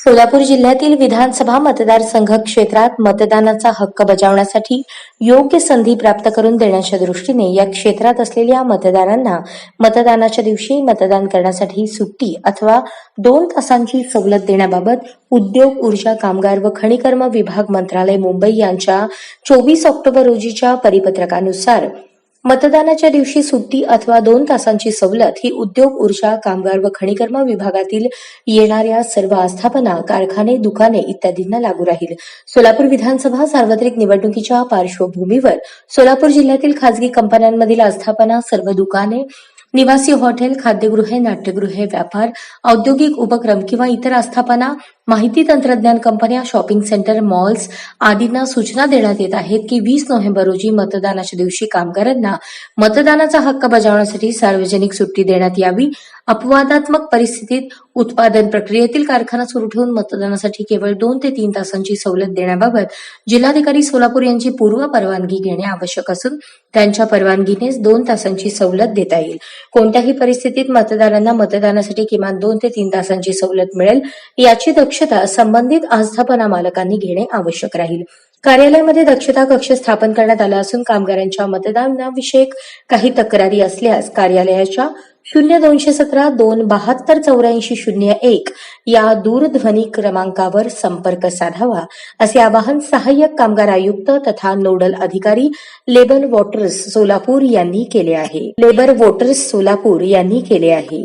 सोलापूर जिल्ह्यातील विधानसभा मतदारसंघ क्षेत्रात मतदानाचा हक्क बजावण्यासाठी योग्य संधी प्राप्त करून देण्याच्या दृष्टीने या क्षेत्रात असलेल्या मतदारांना मतदानाच्या दिवशी मतदान करण्यासाठी सुट्टी अथवा 2 तासांची सवलत देण्याबाबत उद्योग, ऊर्जा, कामगार व खनिकर्म विभाग मंत्रालय मुंबई यांच्या 24 ऑक्टोबर रोजीच्या परिपत्रकानुसार मतदानाच्या दिवशी सुट्टी अथवा 2 तासांची सवलत ही उद्योग, ऊर्जा, कामगार व खनिकर्म विभागातील येणाऱ्या सर्व आस्थापना, कारखाने, दुकाने इत्यादींना लागू राहील. सोलापूर विधानसभा सार्वत्रिक निवडणुकीच्या पार्श्वभूमीवर सोलापूर जिल्ह्यातील खासगी कंपन्यांमधील आस्थापना, सर्व दुकाने, निवासी हॉटेल, खाद्यगृहे, नाट्यगृहे, व्यापार, औद्योगिक उपक्रम किंवा इतर आस्थापना, माहिती तंत्रज्ञान कंपन्या, शॉपिंग सेंटर, मॉल्स आदींना सूचना देण्यात येत आहेत की 20 नोव्हेंबर रोजी मतदानाच्या दिवशी कामगारांना मतदानाचा हक्क बजावण्यासाठी सार्वजनिक सुट्टी देण्यात यावी. अपवादात्मक परिस्थितीत उत्पादन प्रक्रियेतील कारखाना सुरू ठेवून मतदानासाठी केवळ 2 ते 3 तासांची सवलत देण्याबाबत जिल्हाधिकारी सोलापूर यांची पूर्व परवानगी घेणे आवश्यक असून त्यांच्या परवानगीनेच 2 तासांची सवलत देता येईल. कोणत्याही परिस्थितीत मतदारांना मतदानासाठी किमान 2 ते 3 तासांची सवलत मिळेल याची दक्षता संबंधित आस्थापना मालकांनी घेणे आवश्यक राहील. कार्यालयामध्ये दक्षता कक्ष स्थापन करण्यात आला असून कामगारांच्या मतदानाविषयक काही तक्रारी असल्यास कार्यालयाच्या 0217 272 8401 या दूरध्वनी क्रमांकावर संपर्क साधावा असे आवाहन सहाय्यक कामगार आयुक्त तथा नोडल अधिकारी लेबर वोटर्स सोलापूर यांनी केले आहे.